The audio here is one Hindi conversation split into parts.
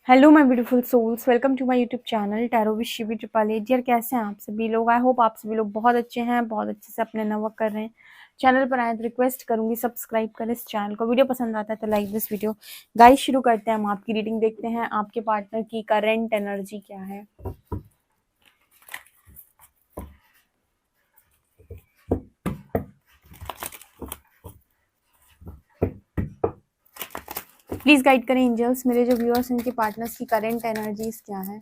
Hello my beautiful souls, welcome to my YouTube channel tarot with Shivi triple. Dear, कैसे हैं आप सभी लोग? आई होप आप सभी लोग बहुत अच्छे हैं, बहुत अच्छे से अपने वर्क कर रहे हैं। चैनल पर आए तो रिक्वेस्ट करूंगी सब्सक्राइब करें इस चैनल को। वीडियो पसंद आता है तो लाइक दिस वीडियो। गाइस, शुरू करते हैं। हम आपकी रीडिंग देखते हैं। आपके पार्टनर की करेंट एनर्जी क्या है? प्लीज गाइड करें एंजल्स, मेरे जो व्यूअर्स इनके पार्टनर्स की करेंट एनर्जीज क्या है?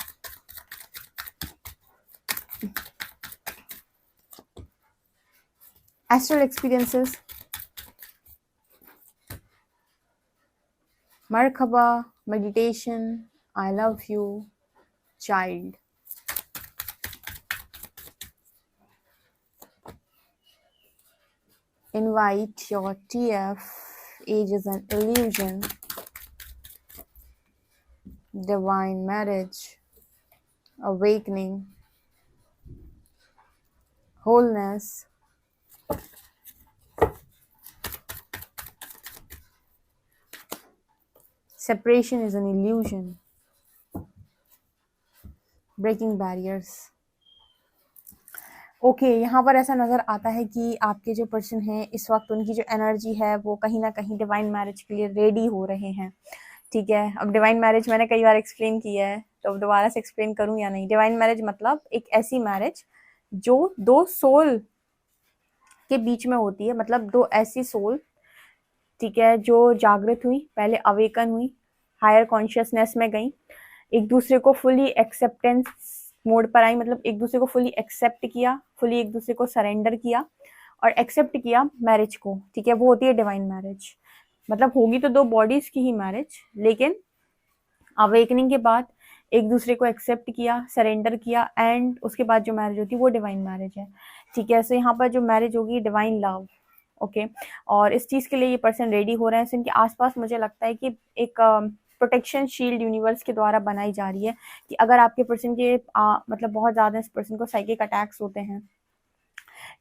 एस्ट्रल एक्सपीरियंसेस, मरहबा, meditation, I love you, child. Invite your TF, age is an illusion, divine marriage, awakening, wholeness, separation is an illusion, breaking barriers. Okay, यहाँ पर ऐसा नज़र आता है कि आपके जो पर्सन हैं इस वक्त उनकी जो एनर्जी है वो कहीं ना कहीं डिवाइन मैरिज के लिए रेडी हो रहे हैं। ठीक है, अब डिवाइन मैरिज मैंने कई बार एक्सप्लेन किया है तो अब दोबारा से एक्सप्लेन करूँ या नहीं? डिवाइन मैरिज मतलब एक ऐसी मैरिज जो दो सोल के बीच में होती है, मतलब दो ऐसी सोल, ठीक है, जो जागृत हुई, पहले अवेकन हुई, हायर कॉन्शियसनेस में गई, एक दूसरे को फुली एक्सेप्टेंस मोड पर आई, मतलब एक दूसरे को फुली एक्सेप्ट किया, फुली एक दूसरे को सरेंडर किया और एक्सेप्ट किया मैरिज को। ठीक है, वो होती है डिवाइन मैरिज। मतलब होगी तो दो बॉडीज की ही मैरिज, लेकिन अवेकनिंग के बाद एक दूसरे को एक्सेप्ट किया, सरेंडर किया, एंड उसके बाद जो मैरिज होती है वो डिवाइन मैरिज है। ठीक है, सो यहाँ पर जो मैरिज होगी डिवाइन लव। ओके, और इस चीज़ के लिए ये पर्सन रेडी हो रहे हैं। इनके आसपास मुझे लगता है कि एक प्रोटेक्शन शील्ड यूनिवर्स के द्वारा बनाई जा रही है कि अगर आपके पर्सन के मतलब बहुत ज़्यादा इस पर्सन को साइकिक अटैक्स होते हैं,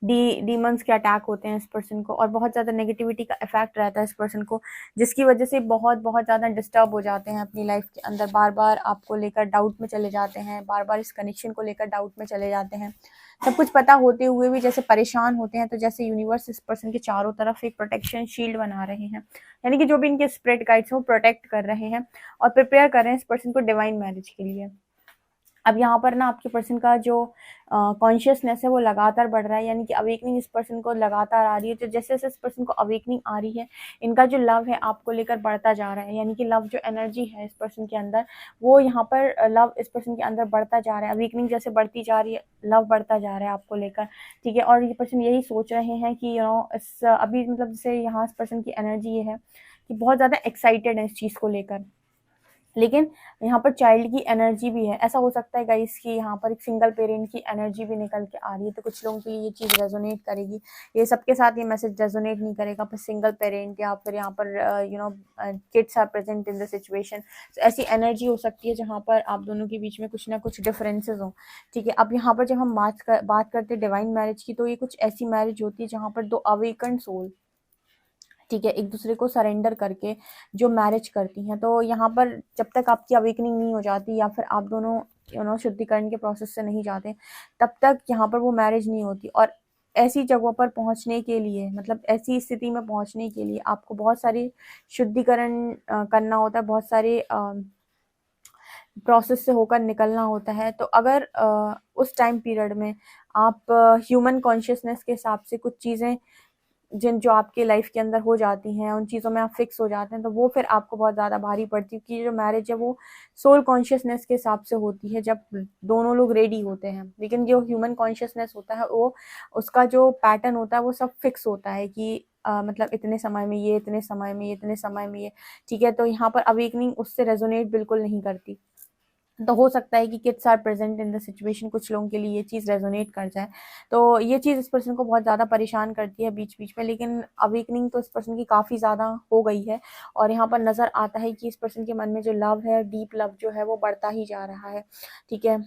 डीमंस के अटैक होते हैं इस पर्सन को, और बहुत ज़्यादा नेगेटिविटी का इफेक्ट रहता है इस पर्सन को, जिसकी वजह से बहुत बहुत ज़्यादा डिस्टर्ब हो जाते हैं अपनी लाइफ के अंदर, बार बार आपको लेकर डाउट में चले जाते हैं, बार बार इस कनेक्शन को लेकर डाउट में चले जाते हैं। सब कुछ पता होते हुए भी जैसे परेशान होते हैं, तो जैसे यूनिवर्स इस पर्सन के चारों तरफ एक प्रोटेक्शन शील्ड बना रहे हैं, यानी कि जो भी इनके स्पिरिट गाइड्स हैं वो प्रोटेक्ट कर रहे हैं और प्रिपेयर कर रहे हैं इस पर्सन को डिवाइन मैरिज के लिए। अब यहाँ पर ना आपके पर्सन का जो कॉन्शियसनेस है वो लगातार बढ़ रहा है, यानी कि अवेकनिंग इस पर्सन को लगातार आ रही है। तो जैसे जैसे इस पर्सन को अवेकनिंग आ रही है, इनका जो लव है आपको लेकर बढ़ता जा रहा है, यानी कि लव जो एनर्जी है इस पर्सन के अंदर, वो यहाँ पर लव इस पर्सन के अंदर बढ़ता जा रहा है। अवेकनिंग जैसे बढ़ती जा रही है, लव बढ़ता जा रहा है आपको लेकर। ठीक है, और ये पर्सन यही सोच रहे हैं कि इस अभी मतलब जैसे यहाँ इस पर्सन की एनर्जी ये है कि बहुत ज़्यादा एक्साइटेड है इस चीज़ को लेकर, लेकिन यहाँ पर चाइल्ड की एनर्जी भी है। ऐसा हो सकता है गाइस कि यहाँ पर एक सिंगल पेरेंट की एनर्जी भी निकल के आ रही है, तो कुछ लोगों के लिए ये चीज़ रेजोनेट करेगी। ये सबके साथ ये मैसेज रेजोनेट नहीं करेगा, पर सिंगल पेरेंट या फिर यहाँ पर kids are present in the situation, ऐसी एनर्जी हो सकती है जहाँ पर आप दोनों के बीच में कुछ ना कुछ डिफरेंसेस हो। ठीक है, अब यहाँ पर जब हम बात करते हैं डिवाइन मैरिज की, तो ये कुछ ऐसी मैरिज होती है जहाँ पर दो अवेकन सोल, ठीक है, एक दूसरे को सरेंडर करके जो मैरिज करती हैं। तो यहाँ पर जब तक आपकी अवेकनिंग नहीं हो जाती या फिर आप दोनों शुद्धिकरण के प्रोसेस से नहीं जाते, तब तक यहाँ पर वो मैरिज नहीं होती। और ऐसी जगहों पर पहुँचने के लिए, मतलब ऐसी स्थिति में पहुँचने के लिए आपको बहुत सारी शुद्धिकरण करना होता है, बहुत सारे प्रोसेस से होकर निकलना होता है। तो अगर उस टाइम पीरियड में आप ह्यूमन कॉन्शियसनेस के हिसाब से कुछ चीज़ें जो आपके लाइफ के अंदर हो जाती हैं, उन चीज़ों में आप फिक्स हो जाते हैं, तो वो फिर आपको बहुत ज़्यादा भारी पड़ती है। क्योंकि जो मैरिज है वो सोल कॉन्शियसनेस के हिसाब से होती है, जब दोनों लोग रेडी होते हैं। लेकिन जो ह्यूमन कॉन्शियसनेस होता है वो, उसका जो पैटर्न होता है वो सब फिक्स होता है कि मतलब इतने समय में ये, इतने समय में ये, इतने समय में ये। ठीक है, तो यहाँ पर अवेकनिंग उससे रेजोनेट बिल्कुल नहीं करती। तो हो सकता है कि kids are present in the situation, कुछ लोगों के लिए ये चीज़ रेजोनेट कर जाए, तो ये चीज़ इस पर्सन को बहुत ज़्यादा परेशान करती है बीच बीच में। लेकिन अवेकनिंग तो इस पर्सन की काफ़ी ज़्यादा हो गई है, और यहाँ पर नज़र आता है कि इस पर्सन के मन में जो लव है, डीप लव जो है वो बढ़ता ही जा रहा है। ठीक है,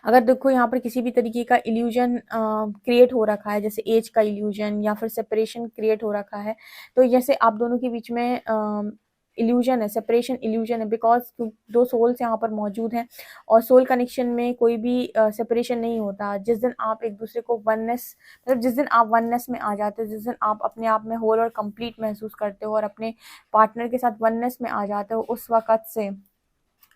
अगर देखो यहाँ पर किसी भी तरीके का इल्यूजन क्रिएट हो रखा है, जैसे एज का इल्यूजन या फिर सेपरेशन क्रिएट हो रखा है, तो जैसे आप दोनों के बीच में इल्यूजन है, सेपरेशन इल्यूजन है, बिकॉज दो सोल्स यहाँ पर मौजूद हैं और सोल कनेक्शन में कोई भी सेपरेशन नहीं होता। जिस दिन आप एक दूसरे को वननेस, मतलब जिस दिन आप वननेस में आ जाते हो, जिस दिन आप अपने आप में होल और कंप्लीट महसूस करते हो और अपने पार्टनर के साथ वननेस में आ जाते हो, उस वक़्त से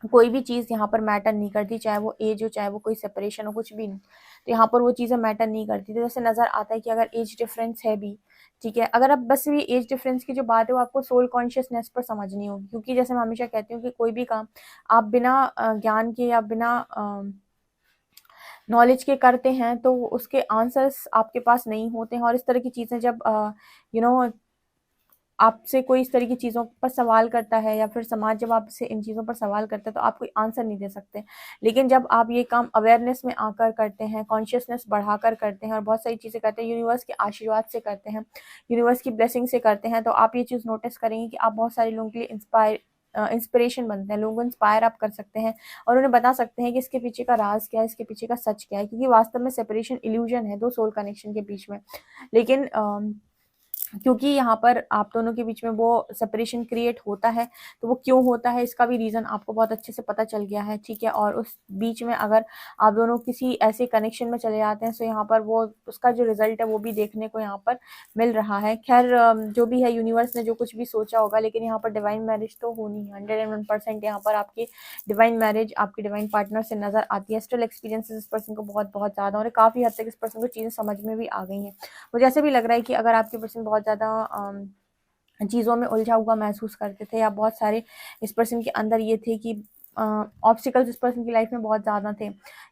कोई भी चीज़ यहाँ पर मैटर नहीं करती, चाहे वो एज हो, चाहे वो कोई सेपरेशन हो, कुछ भी नहीं। तो यहाँ पर वो चीज़ें मैटर नहीं करती। तो जैसे नज़र आता है कि अगर एज डिफरेंस है भी, ठीक है, अगर आप बस भी एज डिफरेंस की जो बात है वो आपको सोल कॉन्शियसनेस पर समझनी होगी, क्योंकि जैसे मैं हमेशा कहती हूँ कि कोई भी काम आप बिना ज्ञान के या बिना नॉलेज के करते हैं तो उसके आंसर्स आपके पास नहीं होते हैं। और इस तरह की चीज़ें जब यू नो आपसे कोई इस तरह की चीज़ों पर सवाल करता है या फिर समाज जब आपसे इन चीज़ों पर सवाल करता है तो आप कोई आंसर नहीं दे सकते। लेकिन जब आप ये काम अवेयरनेस में आकर करते हैं, कॉन्शियसनेस बढ़ाकर करते हैं और बहुत सारी चीज़ें करते हैं, यूनिवर्स के आशीर्वाद से करते हैं, यूनिवर्स की ब्लेसिंग से करते हैं, तो आप ये चीज़ नोटिस करेंगे कि आप बहुत सारे लोगों के लिए इंस्पिरेशन बनते हैं। लोगों को इंस्पायर आप कर सकते हैं और उन्हें बता सकते हैं कि इसके पीछे का राज क्या है, इसके पीछे का सच क्या है, क्योंकि वास्तव में सेपरेशन इल्यूजन है दो सोल कनेक्शन के बीच में। लेकिन क्योंकि यहाँ पर आप दोनों के बीच में वो सेपरेशन क्रिएट होता है, तो वो क्यों होता है इसका भी रीज़न आपको बहुत अच्छे से पता चल गया है, ठीक है। और उस बीच में अगर आप दोनों किसी ऐसे कनेक्शन में चले जाते हैं तो यहाँ पर वो उसका जो रिजल्ट है वो भी देखने को यहाँ पर मिल रहा है। खैर जो भी है, यूनिवर्स ने जो कुछ भी सोचा होगा, लेकिन यहाँ पर डिवाइन मैरिज तो होनी है 101%। यहाँ पर आपकी डिवाइन मैरिज आपके डिवाइन पार्टनर से नज़र आती है। स्टिल एक्सपीरियंसेस इस पर्सन को बहुत बहुत ज़्यादा और काफ़ी हद तक इस पर्सन को चीज़ें समझ में भी आ गई हैं। मुझे ऐसे भी लग रहा है कि अगर आपके पर्सन बहुत ज़्यादा चीज़ों में उलझा हुआ महसूस करते थे या बहुत सारे इस पर्सन के अंदर ये थे कि ऑब्स्टिकल्स इस पर्सन की लाइफ में बहुत ज़्यादा थे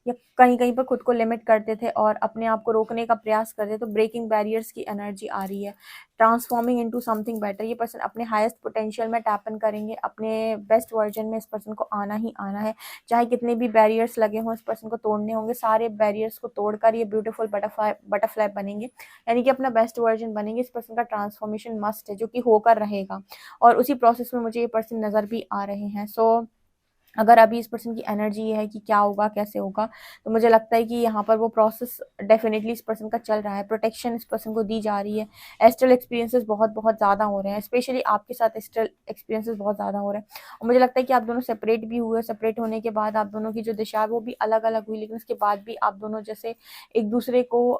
या कहीं कहीं पर खुद को लिमिट करते थे और अपने आप को रोकने का प्रयास करते थे, तो ब्रेकिंग बैरियर्स की एनर्जी आ रही है, ट्रांसफॉर्मिंग इनटू समथिंग बेटर। ये पर्सन अपने हाईएस्ट पोटेंशियल में टैप इन करेंगे, अपने बेस्ट वर्जन में इस पर्सन को आना ही आना है। चाहे कितने भी बैरियर्स लगे हों, इस पर्सन को तोड़ने होंगे, सारे बैरियर्स को तोड़कर ये ब्यूटीफुल बटरफ्लाई बनेंगे, यानी कि अपना बेस्ट वर्जन बनेंगे। इस पर्सन का ट्रांसफॉर्मेशन मस्ट है, जो कि होकर रहेगा और उसी प्रोसेस में मुझे ये पर्सन नज़र भी आ रहे हैं। सो अगर अभी इस पर्सन की एनर्जी ये है कि क्या होगा, कैसे होगा, तो मुझे लगता है कि यहाँ पर वो प्रोसेस डेफिनेटली इस पर्सन का चल रहा है। प्रोटेक्शन इस पर्सन को दी जा रही है। एस्ट्रल एक्सपीरियंसेस बहुत बहुत ज़्यादा हो रहे हैं, स्पेशली आपके साथ एस्ट्रल एक्सपीरियंसेस बहुत ज़्यादा हो रहे हैं। और मुझे लगता है कि आप दोनों सेपरेट भी हुए, सेपरेट होने के बाद आप दोनों की जो दिशा है वो भी अलग अलग हुई, लेकिन उसके बाद भी आप दोनों जैसे एक दूसरे को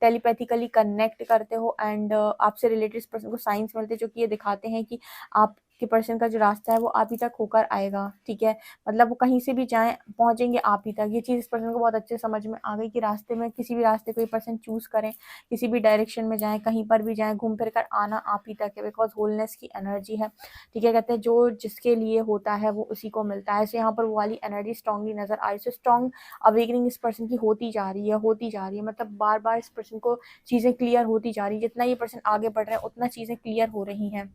टेलीपैथिकली कनेक्ट करते हो एंड आपसे रिलेटेड इस पर्सन को साइंस मिलते हैं जो कि ये दिखाते हैं कि आपके पर्सन का जो रास्ता है वो आप ही तक होकर आएगा, ठीक है। मतलब वो कहीं से भी जाएँ, पहुँचेंगे आप ही तक। ये चीज़ इस पर्सन को बहुत अच्छे से समझ में आ गई कि रास्ते में किसी भी रास्ते को ये पर्सन चूज़ करें, किसी भी डायरेक्शन में जाएँ, कहीं पर भी जाएँ, घूम फिर कर आना आप ही तक है, बिकॉज़ होलनेस की एनर्जी है, ठीक है। कहते हैं जो जिसके लिए होता है वो उसी को मिलता है। सो यहाँ पर वो वाली एनर्जी स्ट्रांगली नज़र आ रही है। सो स्ट्रांग अवेकनिंग इस पर्सन की होती जा रही है, होती जा रही है। मतलब बार-बार इस पर्सन को चीज़ें क्लियर होती जा रही है। जितना ये पर्सन आगे बढ़ रहा है उतना चीज़ें क्लियर हो रही हैं,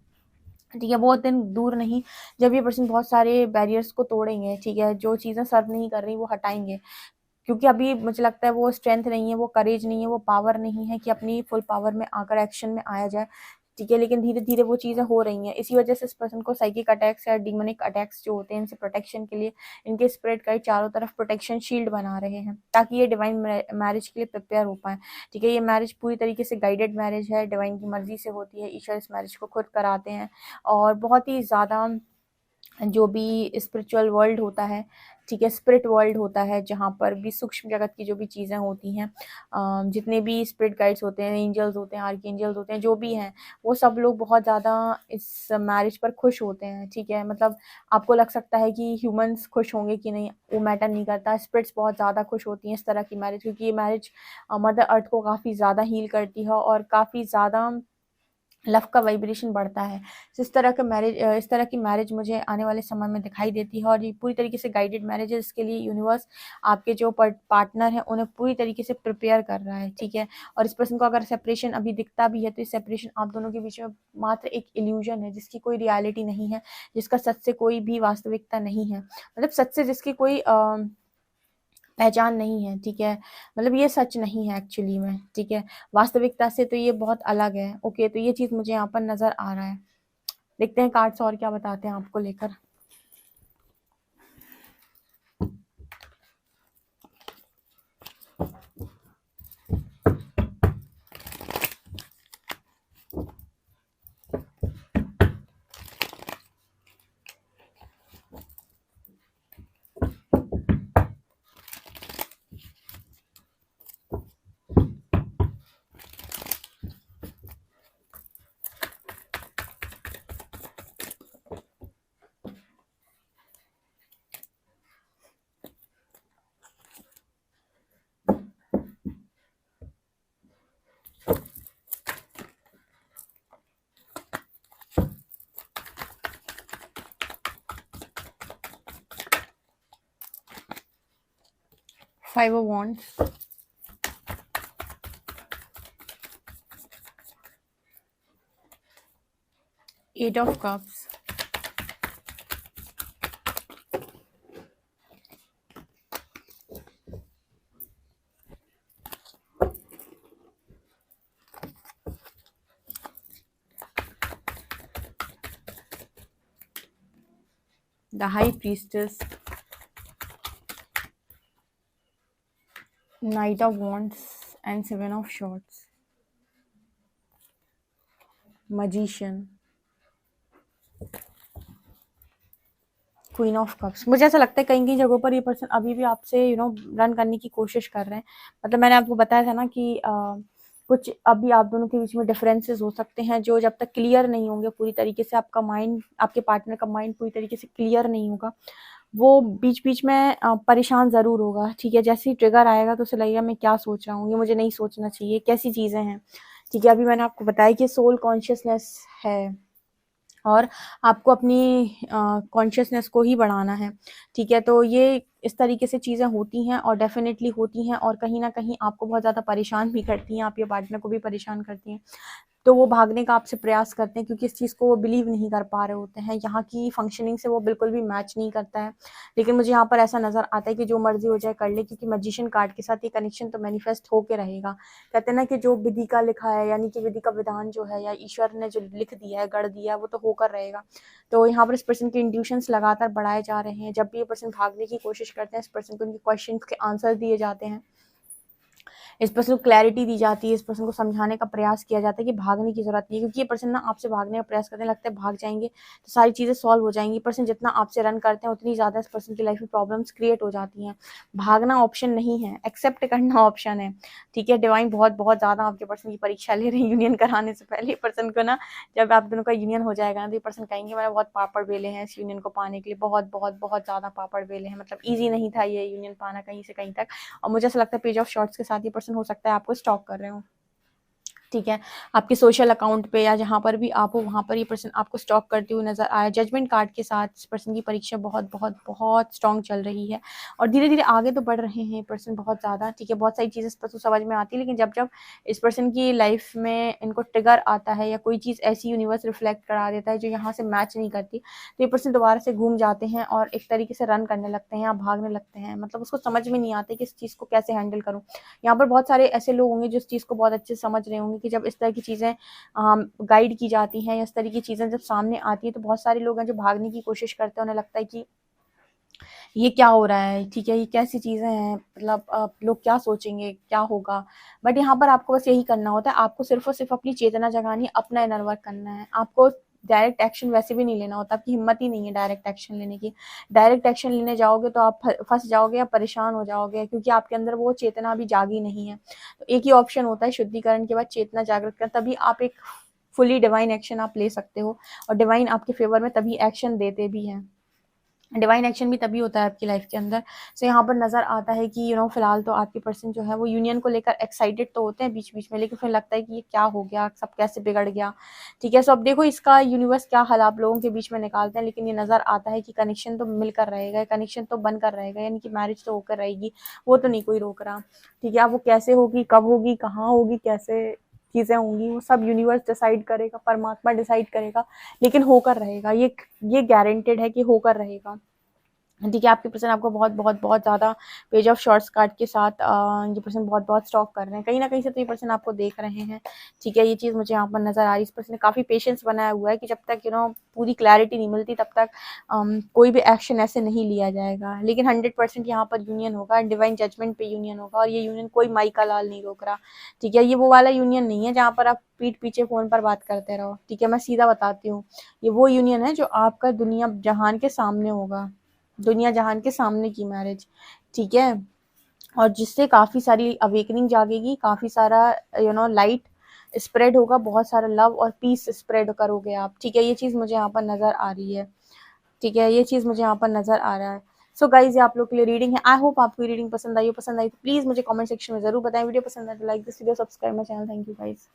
ठीक है। बहुत दिन दूर नहीं जब ये पर्सन बहुत सारे बैरियर्स को तोड़ेंगे, ठीक है, जो चीज़ें सर्व नहीं कर रही वो हटाएँगे। क्योंकि अभी मुझे लगता है वो स्ट्रेंथ नहीं है, वो करेज नहीं है, वो पावर नहीं है कि अपनी फुल पावर में आकर एक्शन में आया जाए, ठीक है। लेकिन धीरे-धीरे वो चीज़ें हो रही हैं। इसी वजह से इस पर्सन को साइकिक अटैक्स या डिमोनिक अटैक्स जो होते हैं, इनसे प्रोटेक्शन के लिए इनके स्पिरिट गाइड चारों तरफ प्रोटेक्शन शील्ड बना रहे हैं, ताकि ये डिवाइन मैरिज के लिए प्रिपेयर हो पाएँ, ठीक है। ये मैरिज पूरी तरीके से गाइडेड मैरिज है, डिवाइन की मर्ज़ी से होती है। ईश्वर इस मैरिज को खुद कराते हैं और बहुत ही ज़्यादा जो भी स्पिरिचुअल वर्ल्ड होता है, ठीक है, स्पिरिट वर्ल्ड होता है, जहाँ पर भी सूक्ष्म जगत की जो भी चीज़ें होती हैं, जितने भी स्पिरिट गाइड्स होते हैं, एंजल्स होते हैं, आर्कएंजल्स होते हैं, जो भी हैं, वो सब लोग बहुत ज़्यादा इस मैरिज पर खुश होते हैं, ठीक है। मतलब आपको लग सकता है कि ह्यूमंस खुश होंगे कि नहीं, वो मैटर नहीं करता। स्पिरिट्स बहुत ज़्यादा खुश होती हैं इस तरह की मैरिज, क्योंकि ये मैरिज मदर अर्थ को काफ़ी ज़्यादा हील करती है और काफ़ी ज़्यादा लव का वाइब्रेशन बढ़ता है। तो इस तरह की मैरिज मुझे आने वाले समय में दिखाई देती है और ये पूरी तरीके से गाइडेड मैरिज है। इसके लिए यूनिवर्स आपके जो पार्टनर हैं उन्हें पूरी तरीके से प्रिपेयर कर रहा है, ठीक है। और इस पर्सन को अगर सेपरेशन अभी दिखता भी है तो इस सेपरेशन आप दोनों के बीच में मात्र एक इल्यूजन है, जिसकी कोई रियलिटी नहीं है, जिसका सच से कोई भी वास्तविकता नहीं है। मतलब सच से जिसकी कोई पहचान नहीं है, ठीक है। मतलब ये सच नहीं है एक्चुअली में, ठीक है। वास्तविकता से तो ये बहुत अलग है। ओके, तो ये चीज़ मुझे यहाँ पर नज़र आ रहा है। देखते हैं कार्ड्स और क्या बताते हैं आपको लेकर। 5 of Wands, Eight of Cups, the High Priestess, Knight of Wands and Seven of Swords, Magician, queen of cups. मुझे ऐसा लगता है कहीं कहीं जगहों पर ये पर्सन अभी भी आपसे रन करने की कोशिश कर रहे हैं। मतलब मैंने आपको बताया था ना कि कुछ अभी आप दोनों के बीच में डिफरेंसेस हो सकते हैं जो जब तक क्लियर नहीं होंगे पूरी तरीके से, आपका माइंड, आपके पार्टनर का माइंड पूरी तरीके से क्लियर नहीं होगा, वो बीच बीच में परेशान ज़रूर होगा। ठीक है, जैसे ही ट्रिगर आएगा तो उसे लगेगा मैं क्या सोच रहा हूँ, ये मुझे नहीं सोचना चाहिए, कैसी चीज़ें हैं। ठीक है, अभी मैंने आपको बताया कि सोल कॉन्शियसनेस है और आपको अपनी कॉन्शियसनेस को ही बढ़ाना है। ठीक है, तो ये इस तरीके से चीज़ें होती हैं और डेफिनेटली होती हैं और कहीं ना कहीं आपको बहुत ज़्यादा परेशान भी करती हैं, आपके पार्टनर को भी परेशान करती हैं। तो वो भागने का आपसे प्रयास करते हैं क्योंकि इस चीज़ को वो बिलीव नहीं कर पा रहे होते हैं, यहाँ की फंक्शनिंग से वो बिल्कुल भी मैच नहीं करता है। लेकिन मुझे यहाँ पर ऐसा नज़र आता है कि जो मर्जी हो जाए कर ले, क्योंकि मैजिशियन कार्ड के साथ ये कनेक्शन तो मैनिफेस्ट होके रहेगा। कहते हैं ना कि जो विधि का लिखा है, यानी कि विधि का विधान जो है या ईश्वर ने जो लिख दिया है, गढ़ दिया है, वो तो होकर रहेगा। तो यहाँ पर इस पर्सन के इंट्यूशंस लगातार बढ़ाए जा रहे हैं। जब भी ये पर्सन भागने की कोशिश करते हैं, इस पर्सन को उनके क्वेश्चन के आंसर दिए जाते हैं, इस पर्सन को क्लैरिटी दी जाती है, इस पर्सन को समझाने का प्रयास किया जाता है कि भागने की जरूरत नहीं है, क्योंकि ये पर्सन ना आपसे भागने का प्रयास करते हैं, लगता है भाग जाएंगे तो सारी चीज़ें सॉल्व हो जाएंगी। पर्सन जितना आपसे रन करते हैं उतनी ज़्यादा इस पर्सन की लाइफ में प्रॉब्लम्स क्रिएट हो जाती हैं। भागना ऑप्शन नहीं है, एक्सेप्ट करना ऑप्शन है। ठीक है, डिवाइन बहुत बहुत ज़्यादा आपके पर्सन की परीक्षा ले रहे हैं यूनियन कराने से पहले। पर्सन को ना जब आप दोनों का यूनियन हो जाएगा ना तो ये पर्सन कहेंगे मैंने बहुत पापड़ बेले हैं इस यूनियन को पाने के लिए, बहुत बहुत बहुत ज़्यादा पापड़ बेले हैं। मतलब ईजी नहीं था ये यूनियन पाना कहीं से कहीं तक। और मुझे ऐसा लगता है पेज ऑफ शॉर्ट्स के साथ ये पर्सन हो सकता है आपको स्टॉक कर रहे हो। ठीक है, आपके सोशल अकाउंट पे या जहाँ पर भी आप हो वहाँ पर ये पर्सन आपको स्टॉक करते हुए नजर आया। जजमेंट कार्ड के साथ इस पर्सन की परीक्षा बहुत बहुत बहुत स्ट्रॉन्ग चल रही है और धीरे धीरे आगे तो बढ़ रहे हैं पर्सन बहुत ज़्यादा। ठीक है, बहुत सारी चीज़ें इस पर्सन समझ में आती है, लेकिन जब जब इस पर्सन की लाइफ में इनको ट्रिगर आता है या कोई चीज़ ऐसी यूनिवर्स रिफ्लेक्ट करा देता है जो यहाँ से मैच नहीं करती, तो ये पर्सन दोबारा से घूम जाते हैं और एक तरीके से रन करने लगते हैं या भागने लगते हैं। मतलब उसको समझ में नहीं आता कि इस चीज़ को कैसे हैंडल करूँ। यहाँ पर बहुत सारे ऐसे लोग होंगे जो इस चीज़ को बहुत अच्छे से समझ रहे होंगे कि जब इस तरह की चीज़ें गाइड की जाती हैं या इस तरह की चीज़ें जब सामने आती है तो बहुत सारे लोग हैं जो भागने की कोशिश करते हैं। उन्हें लगता है कि ये क्या हो रहा है, ठीक है, ये कैसी चीज़ें हैं, मतलब लोग क्या सोचेंगे, क्या होगा। बट यहाँ पर आपको बस यही करना होता है, आपको सिर्फ और सिर्फ अपनी चेतना जगानी, अपना इनर वर्क करना है। आपको डायरेक्ट एक्शन वैसे भी नहीं लेना होता, आपकी हिम्मत ही नहीं है डायरेक्ट एक्शन लेने की। डायरेक्ट एक्शन लेने जाओगे तो आप फंस जाओगे या परेशान हो जाओगे, क्योंकि आपके अंदर वो चेतना अभी जागी नहीं है। तो एक ही ऑप्शन होता है शुद्धिकरण के बाद चेतना जागृत करना, तभी आप एक फुली डिवाइन एक्शन आप ले सकते हो और डिवाइन आपके फेवर में तभी एक्शन देते भी हैं। डिवाइन एक्शन भी तभी होता है आपकी लाइफ के अंदर। सो यहाँ पर नज़र आता है कि फिलहाल तो आपके पर्सन जो है वो यूनियन को लेकर एक्साइटेड तो होते हैं बीच बीच में, लेकिन फिर लगता है कि ये क्या हो गया, सब कैसे बिगड़ गया। ठीक है, सो अब देखो इसका यूनिवर्स क्या हल आप लोगों के बीच में निकालते हैं, लेकिन ये नज़र आता है कि कनेक्शन तो मिलकर रहेगा, कनेक्शन तो बनकर रहेगा, यानी कि मैरिज तो होकर रहेगी, वो तो नहीं कोई रोक रहा। ठीक है, अब वो कैसे होगी, कब होगी, कहाँ होगी, कैसे चीज़ें होंगी, वो सब यूनिवर्स डिसाइड करेगा, परमात्मा डिसाइड करेगा, लेकिन होकर रहेगा। ये गारंटेड है कि होकर रहेगा। ठीक है, आपके पर्सन आपको बहुत बहुत बहुत ज़्यादा पेज ऑफ शॉर्ट्स कार्ड के साथ ये पर्सन बहुत बहुत स्टॉक कर रहे हैं। कहीं ना कहीं से तो ये पर्सन आपको देख रहे हैं। ठीक है, ये चीज़ मुझे यहाँ पर नज़र आ रही है। इस पर्सन ने काफ़ी पेशेंस बनाया हुआ है कि जब तक पूरी क्लैरिटी नहीं मिलती तब तक कोई भी एक्शन ऐसे नहीं लिया जाएगा। लेकिन 100% यहाँ पर यूनियन होगा, डिवाइन जजमेंट पे यूनियन होगा और ये यूनियन कोई माई का लाल नहीं रोक रहा। ठीक है, ये वो वाला यूनियन नहीं है जहाँ पर आप पीठ पीछे फ़ोन पर बात करते रहो। ठीक है, मैं सीधा बताती हूँ, ये वो यूनियन है जो आपका दुनिया जहान के सामने होगा, दुनिया जहान के सामने की मैरिज। ठीक है, और जिससे काफ़ी सारी अवेकनिंग जागेगी, काफ़ी सारा लाइट स्प्रेड होगा, बहुत सारा लव और पीस स्प्रेड करोगे आप। ठीक है, ये चीज़ मुझे यहाँ पर नज़र आ रही है। ठीक है, ये चीज़ मुझे यहाँ पर नज़र आ रहा है। सो गाइज, ये आप लोग के लिए रीडिंग है। आई होप आपको ये रीडिंग पसंद आई तो प्लीज़ मुझे कमेंट सेक्शन में ज़रूर बताएं। वीडियो पसंद आए तो like this video, subscribe my channel. Thank you guys.